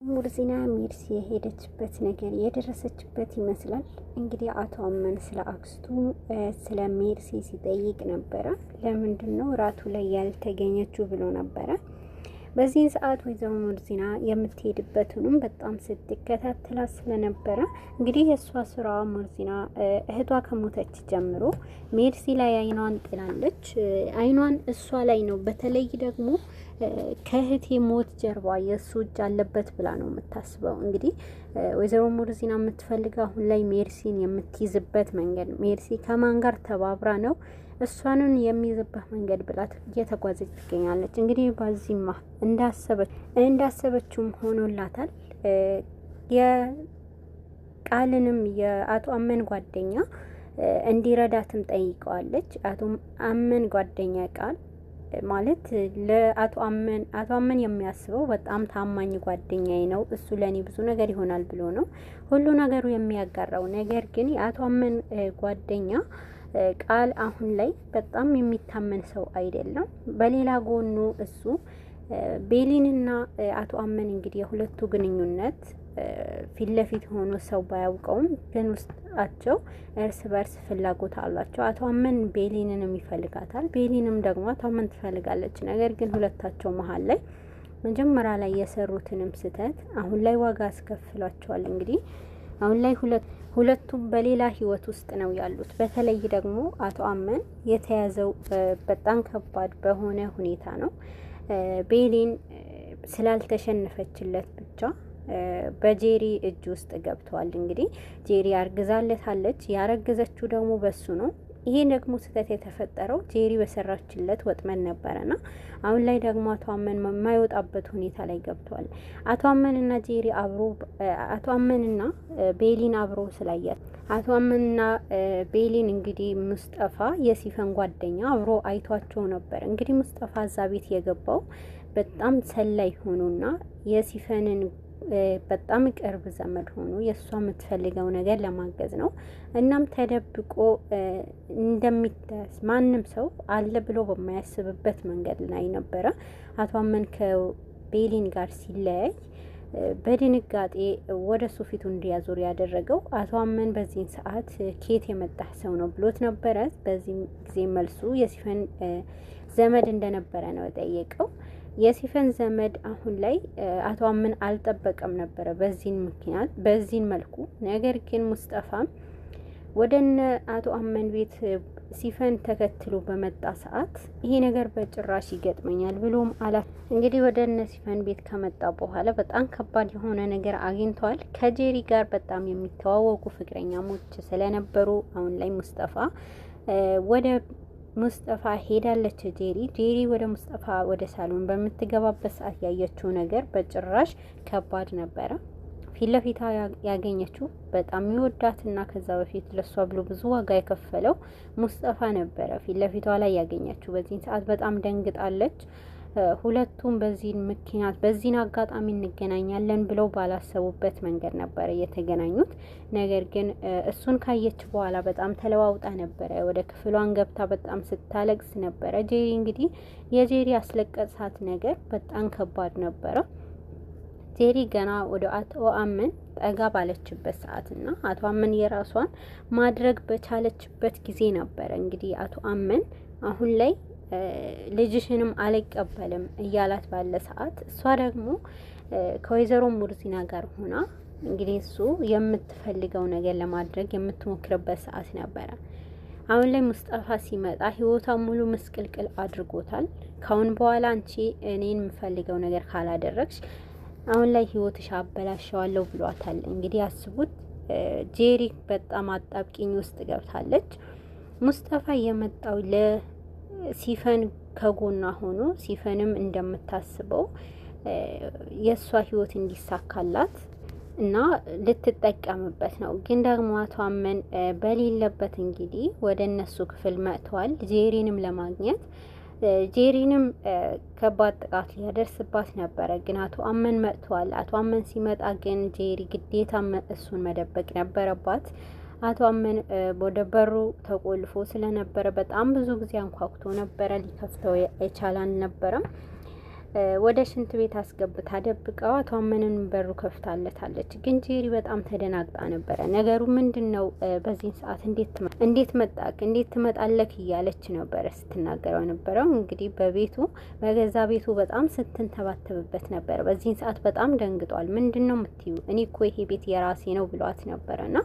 ሙርዚና ሜርሲ የሄደችበት ነገር የደረሰችበት ይመስላል። እንግዲህ አቶ አመን ስለ አክስቱ ስለ ሜርሲ ሲጠይቅ ነበረ። ለምንድን ነው ራቱ ላይ ያልተገኘችው ብሎ ነበረ። በዚህን ሰዓት ወይዘሮ ሙርዚና የምትሄድበትንም በጣም ስትከታተላት ስለነበረ እንግዲህ የእሷ ስራ ሙርዚና እህቷ ከሞተች ጀምሮ ሜርሲ ላይ አይኗን ጥላለች። አይኗን እሷ ላይ ነው። በተለይ ደግሞ ከእህቴ ሞት ጀርባ የእሱ እጅ አለበት ብላ ነው የምታስበው። እንግዲህ ወይዘሮ ሙርዚና የምትፈልገው አሁን ላይ ሜርሲን የምትይዝበት መንገድ፣ ሜርሲ ከማን ጋር ተባብራ ነው እሷንን የሚይዝበት መንገድ ብላት እየተጓዘች ትገኛለች። እንግዲህ ባዚማ እንዳሰበችውም ሆኖላታል። የቃልንም የአቶ አመን ጓደኛ እንዲረዳትም ጠይቀዋለች። አቶ አመን ጓደኛ ቃል ማለት ለአቶ አመን የሚያስበው በጣም ታማኝ ጓደኛዬ ነው፣ እሱ ለኔ ብዙ ነገር ይሆናል ብሎ ነው ሁሉ ነገሩ የሚያጋራው። ነገር ግን የአቶ አመን ጓደኛ ቃል አሁን ላይ በጣም የሚታመን ሰው አይደለም። በሌላ ጎኑ እሱ ቤሊንና አቶ አመን እንግዲህ የሁለቱ ግንኙነት ፊት ለፊት ሆኖ ሰው ባያውቀውም ግን ውስጣቸው እርስ በርስ ፍላጎት አላቸው። አቶ አመን ቤሊንንም ይፈልጋታል፣ ቤሊንም ደግሞ አቶ አመን ትፈልጋለች። ነገር ግን ሁለታቸው መሀል ላይ መጀመሪያ ላይ የሰሩትንም ስህተት አሁን ላይ ዋጋ አስከፍሏቸዋል። እንግዲህ አሁን ላይ ሁለቱም በሌላ ህይወት ውስጥ ነው ያሉት። በተለይ ደግሞ አቶ አመን የተያዘው በጣም ከባድ በሆነ ሁኔታ ነው። ቤሊን ስላልተሸነፈችለት ብቻ በጄሪ እጅ ውስጥ ገብተዋል። እንግዲህ ጄሪ አርግዛለታለች። ያረገዘችው ደግሞ በሱ ነው። ይሄ ደግሞ ስህተት የተፈጠረው ጄሪ በሰራችለት ወጥመን ነበረና አሁን ላይ ደግሞ አቶ አመን የማይወጣበት ሁኔታ ላይ ገብተዋል። አቶ አመንና ጄሪ አቶ አመንና ቤሊን አብሮ ስላያት አቶ አመንና ቤሊን እንግዲህ ሙስጠፋ የሲፈን ጓደኛ አብሮ አይቷቸው ነበር። እንግዲህ ሙስጠፋ እዛ ቤት የገባው በጣም ሰላይ ሆኖና የሲፈንን በጣም ቅርብ ዘመድ ሆኖ የእሷ የምትፈልገው ነገር ለማገዝ ነው። እናም ተደብቆ እንደሚታስ ማንም ሰው አለ ብሎ በማያስብበት መንገድ ላይ ነበረ አቶ አመን ከቤሊን ጋር ሲለያይ በድንጋጤ ወደ እሱ ፊቱ እንዲያዞር ያደረገው አቶ አመን በዚህን ሰዓት ኬት የመጣህ ሰው ነው ብሎት ነበረ። በዚህ ጊዜ መልሱ የሲፈን ዘመድ እንደነበረ ነው የጠየቀው። የሲፈን ዘመድ አሁን ላይ አቶ አመን አልጠበቀም ነበረ በዚህን መልኩ። ነገር ግን ሙስጠፋም ወደነ አቶ አመን ቤት ሲፈን ተከትሎ በመጣ ሰዓት ይሄ ነገር በጭራሽ ይገጥመኛል ብሎም አላት። እንግዲህ ወደነ ሲፈን ቤት ከመጣ በኋላ በጣም ከባድ የሆነ ነገር አግኝተዋል። ከጄሪ ጋር በጣም የሚተዋወቁ ፍቅረኛሞች ስለነበሩ አሁን ላይ ሙስጠፋ ሄዳለች። ጄሪ ወደ ሙስጠፋ ወደ ሳሎን በምትገባበት ሰዓት ያየችው ነገር በጭራሽ ከባድ ነበረ። ፊት ለፊቷ ያገኘችው በጣም የሚወዳትና ከዛ በፊት ለሷ ብሎ ብዙ ዋጋ የከፈለው ሙስጠፋ ነበረ ፊት ለፊቷ ላይ ያገኘችው። በዚህን ሰዓት በጣም ደንግጣለች። ሁለቱም በዚህን አጋጣሚ እንገናኛለን ብለው ባላሰቡበት መንገድ ነበረ የተገናኙት። ነገር ግን እሱን ካየች በኋላ በጣም ተለዋውጣ ነበረ። ወደ ክፍሏን ገብታ በጣም ስታለቅስ ነበረ። ጄሪ እንግዲህ የጄሪ አስለቀሳት ነገር በጣም ከባድ ነበረ። ጄሪ ገና ወደ አቶ አመን ጠጋ ባለችበት ሰዓትና አቶ አመን የራሷን ማድረግ በቻለችበት ጊዜ ነበረ እንግዲህ አቶ አመን አሁን ላይ ልጅሽንም አልቀበልም እያላት ባለ ሰዓት እሷ ደግሞ ከወይዘሮ ሙርዚና ጋር ሆና እንግዲህ እሱ የምትፈልገው ነገር ለማድረግ የምትሞክርበት ሰዓት ነበረ። አሁን ላይ ሙስጠፋ ሲመጣ ህይወቷ ሙሉ ምስቅልቅል አድርጎታል። ካሁን በኋላ አንቺ እኔን የምፈልገው ነገር ካላደረግሽ አሁን ላይ ህይወትሽ አበላሸዋለሁ ብሏታል። እንግዲህ አስቡት፣ ጄሪ በጣም አጣብቂኝ ውስጥ ገብታለች። ሙስጠፋ የመጣው ሲፈን ከጎኗ ሆኖ ሲፈንም እንደምታስበው የእሷ ህይወት እንዲሳካላት እና ልትጠቀምበት ነው። ግን ደግሞ አቶ አመን በሌለበት እንግዲህ ወደ እነሱ ክፍል መጥተዋል ጄሪንም ለማግኘት። ጄሪንም ከባድ ጥቃት ሊያደርስባት ነበረ። ግን አቶ አመን መጥተዋል። አቶ አመን ሲመጣ ግን ጄሪ ግዴታ እሱን መደበቅ ነበረባት። አቶ አመን ወደ በሩ ተቆልፎ ስለነበረ በጣም ብዙ ጊዜ አንኳኩቶ ነበረ። ሊከፍተው የቻለ አልነበረም። ወደ ሽንት ቤት አስገብታ ደብቀው አቶ አመንን በሩ ከፍታለታለች። ግን ጄሪ በጣም ተደናግጣ ነበረ። ነገሩ ምንድነው? በዚህ ሰዓት እንዴት መጣክ? እንዴት ትመጣለክ? እያለች ነበረ ስትናገረው ነበረው። እንግዲህ በገዛ ቤቱ በጣም ስትንተባተብበት ነበረ። በዚህ ሰዓት በጣም ደንግጧል። ምንድነው የምትዩ? እኔ እኮ ይሄ ቤት የራሴ ነው ብሏት ነበረና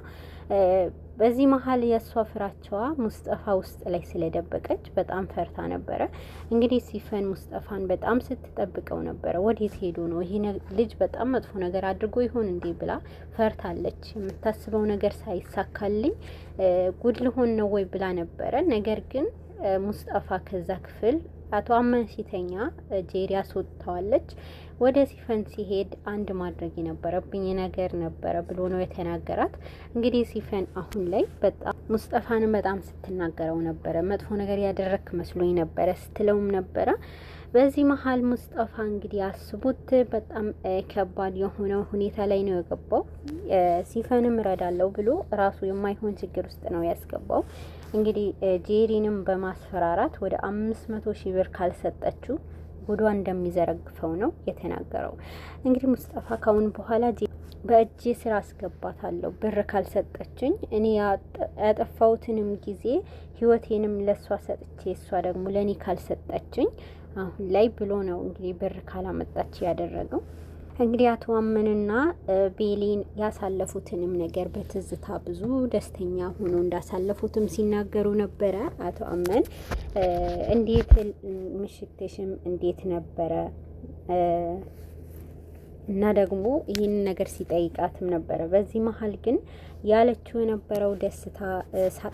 በዚህ መሀል የእሷ ፍራቻዋ ሙስጠፋ ውስጥ ላይ ስለደበቀች በጣም ፈርታ ነበረ። እንግዲህ ሲፈን ሙስጠፋን በጣም ስትጠብቀው ነበረ። ወዴት ሄዶ ነው ይሄ ልጅ በጣም መጥፎ ነገር አድርጎ ይሆን እንዴ ብላ ፈርታለች። የምታስበው ነገር ሳይሳካልኝ ጉድ ልሆን ነው ወይ ብላ ነበረ። ነገር ግን ሙስጠፋ ከዛ ክፍል አቶ አመን ሲተኛ ጄሪ አስወጥተዋለች። ወደ ሲፈን ሲሄድ አንድ ማድረግ የነበረብኝ ነገር ነበረ ብሎ ነው የተናገራት። እንግዲህ ሲፈን አሁን ላይ በጣም ሙስጠፋን በጣም ስትናገረው ነበረ። መጥፎ ነገር ያደረክ መስሎኝ ነበረ ስትለውም ነበረ። በዚህ መሀል ሙስጠፋ እንግዲህ አስቡት በጣም ከባድ የሆነ ሁኔታ ላይ ነው የገባው። ሲፈንም እረዳለሁ ብሎ ራሱ የማይሆን ችግር ውስጥ ነው ያስገባው። እንግዲህ ጄሪንም በማስፈራራት ወደ 500,000 ብር ካልሰጠችው ጉዷ እንደሚዘረግፈው ነው የተናገረው። እንግዲህ ሙስጠፋ ካሁን በኋላ በእጄ ስራ አስገባታለሁ ብር ካልሰጠችኝ፣ እኔ ያጠፋሁትንም ጊዜ ህይወቴንም ለሷ ሰጥቼ እሷ ደግሞ ለኔ ካልሰጠችኝ አሁን ላይ ብሎ ነው እንግዲህ ብር ካላመጣች ያደረገው። እንግዲህ አቶ አመንና ቤሊን ያሳለፉትንም ነገር በትዝታ ብዙ ደስተኛ ሆኖ እንዳሳለፉትም ሲናገሩ ነበረ። አቶ አመን እንዴት ምሽትሽም እንዴት ነበረ እና ደግሞ ይህን ነገር ሲጠይቃትም ነበረ። በዚህ መሀል ግን ያለችው የነበረው ደስታ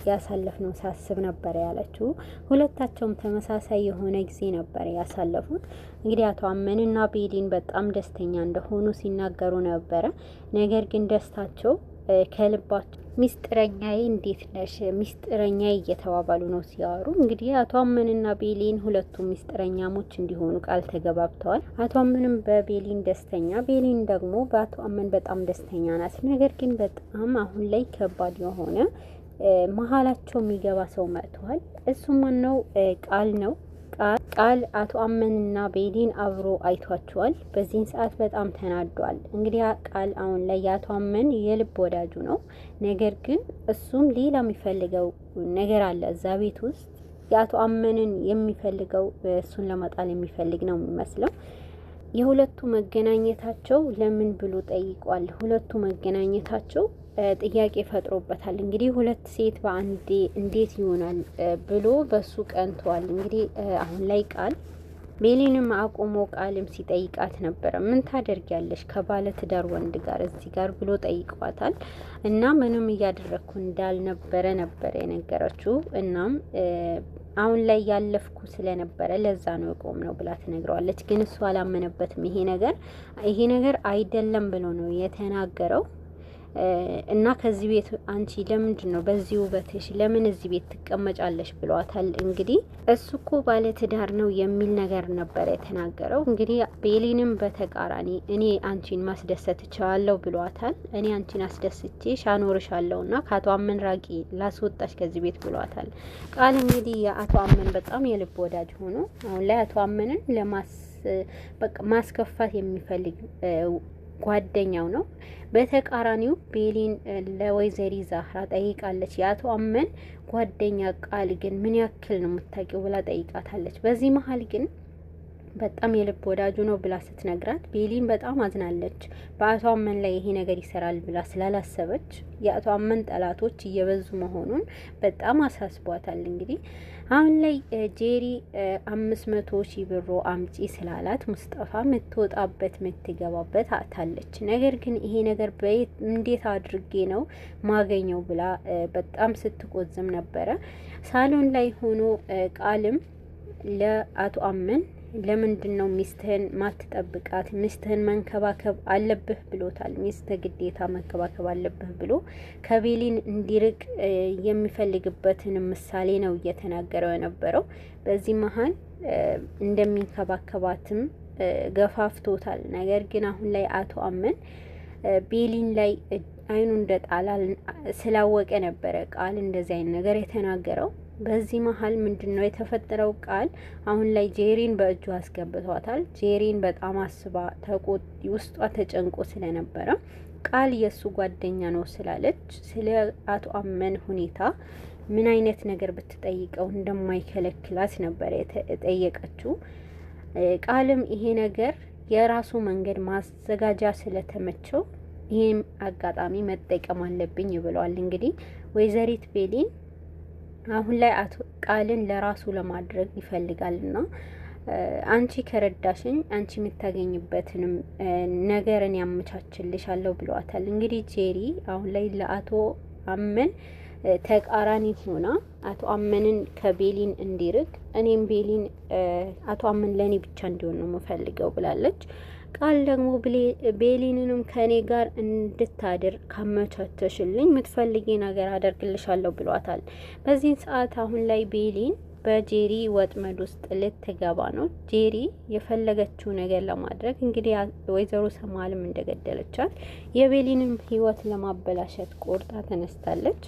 ያሳለፍነው ሳስብ ነበረ ያለችው። ሁለታቸውም ተመሳሳይ የሆነ ጊዜ ነበረ ያሳለፉት። እንግዲህ አቶ አመንና ቤሊን በጣም ደስተኛ እንደሆኑ ሲናገሩ ነበረ። ነገር ግን ደስታቸው ከልባቸው ሚስጥረኛዬ እንዴት ነሽ ሚስጥረኛዬ እየተባባሉ ነው ሲያወሩ። እንግዲህ አቶ አመንና ቤሊን ሁለቱም ሚስጥረኛሞች እንዲሆኑ ቃል ተገባብተዋል። አቶ አመንም በቤሊን ደስተኛ፣ ቤሊን ደግሞ በአቶ አመን በጣም ደስተኛ ናት። ነገር ግን በጣም አሁን ላይ ከባድ የሆነ መሀላቸው የሚገባ ሰው መጥቷል። እሱም ማነው? ቃል ነው። ቃል አቶ አመንና ቤሊን አብሮ አይቷቸዋል። በዚህን ሰዓት በጣም ተናዷል። እንግዲህ ቃል አሁን ላይ የአቶ አመን የልብ ወዳጁ ነው። ነገር ግን እሱም ሌላ የሚፈልገው ነገር አለ እዛ ቤት ውስጥ። የአቶ አመንን የሚፈልገው እሱን ለማጣል የሚፈልግ ነው የሚመስለው። የሁለቱ መገናኘታቸው ለምን ብሎ ጠይቋል። ሁለቱ መገናኘታቸው ጥያቄ ፈጥሮበታል። እንግዲህ ሁለት ሴት በአንዴ እንዴት ይሆናል ብሎ በሱ ቀንቷል። እንግዲህ አሁን ላይ ቃል ቤሊንም አቆሞ ቃልም ሲጠይቃት ነበረ። ምን ታደርጊያለሽ ከባለ ትዳር ወንድ ጋር እዚህ ጋር ብሎ ጠይቋታል። እና ምንም እያደረግኩ እንዳልነበረ ነበረ የነገረችው። እናም አሁን ላይ ያለፍኩ ስለነበረ ለዛ ነው የቆም ነው ብላ ትነግረዋለች። ግን እሱ አላመነበትም። ይሄ ነገር አይደለም ብሎ ነው የተናገረው። እና ከዚህ ቤት አንቺ ለምንድን ነው በዚህ ውበትሽ ለምን እዚህ ቤት ትቀመጫለሽ ብሏታል። እንግዲህ እሱ እኮ ባለ ትዳር ነው የሚል ነገር ነበር የተናገረው። እንግዲህ ቤሊንም በተቃራኒ እኔ አንቺን ማስደሰት እችላለሁ ብሏታል። እኔ አንቺን አስደስቼሽ አኖርሻለሁና ከአቶ አመን ራቂ ላስወጣሽ ከዚህ ቤት ብሏታል። ቃል እንግዲህ የአቶ አመን በጣም የልብ ወዳጅ ሆኖ አሁን ላይ አቶ አመንን ማስከፋት የሚፈልግ ጓደኛው ነው። በተቃራኒው ቤሊን ለወይዘሪ ዛህራ ጠይቃለች። የአቶ አመን ጓደኛ ቃል ግን ምን ያክል ነው የምታውቂው ብላ ጠይቃታለች። በዚህ መሀል ግን በጣም የልብ ወዳጁ ነው ብላ ስትነግራት ቤሊን በጣም አዝናለች። በአቶ አመን ላይ ይሄ ነገር ይሰራል ብላ ስላላሰበች የአቶ አመን ጠላቶች እየበዙ መሆኑን በጣም አሳስቧታል። እንግዲህ አሁን ላይ ጄሪ 500,000 ብር አምጪ ስላላት ሙስጠፋ የምትወጣበት የምትገባበት አታለች። ነገር ግን ይሄ ነገር እንዴት አድርጌ ነው ማገኘው ብላ በጣም ስትቆዝም ነበረ። ሳሎን ላይ ሆኖ ቃልም ለአቶ አመን ለምንድን ነው ሚስትህን ማትጠብቃት? ሚስትህን መንከባከብ አለብህ ብሎታል። ሚስትህ ግዴታ መንከባከብ አለብህ ብሎ ከቤሊን እንዲርቅ የሚፈልግበትን ምሳሌ ነው እየተናገረው የነበረው። በዚህ መሀል እንደሚንከባከባትም ገፋፍቶታል። ነገር ግን አሁን ላይ አቶ አመን ቤሊን ላይ አይኑ እንደጣላል ስላወቀ ነበረ ቃል እንደዚህ አይነት ነገር የተናገረው። በዚህ መሀል ምንድነው የተፈጠረው? ቃል አሁን ላይ ጄሪን በእጁ አስገብቷታል። ጄሪን በጣም አስባ ውስጧ ተጨንቆ ስለነበረ ቃል የሱ ጓደኛ ነው ስላለች ስለ አቶ አመን ሁኔታ ምን አይነት ነገር ብትጠይቀው እንደማይከለክላት ነበር የጠየቀችው። ቃልም ይሄ ነገር የራሱ መንገድ ማዘጋጃ ስለተመቸው ይሄም አጋጣሚ መጠቀም አለብኝ ብለዋል። እንግዲህ ወይዘሪት ቤሊን አሁን ላይ አቶ ቃልን ለራሱ ለማድረግ ይፈልጋልና አንቺ ከረዳሽኝ አንቺ የምታገኝበትንም ነገርን ያመቻችልሻለሁ ብለዋታል። እንግዲህ ጄሪ አሁን ላይ ለአቶ አመን ተቃራኒ ሆና አቶ አመንን ከቤሊን እንዲርቅ እኔም ቤሊን አቶ አመን ለኔ ብቻ እንዲሆን ነው የምፈልገው ብላለች። ቃል ደግሞ ቤሊንንም ከኔ ጋር እንድታድር ካመቻቸሽልኝ የምትፈልጊ ነገር አደርግልሻለሁ ብሏታል። በዚህ ሰዓት አሁን ላይ ቤሊን በጄሪ ወጥመድ ውስጥ ልትገባ ነው። ጄሪ የፈለገችው ነገር ለማድረግ እንግዲህ ወይዘሮ ሰማልም እንደገደለቻት የቤሊንም ህይወት ለማበላሸት ቆርጣ ተነስታለች።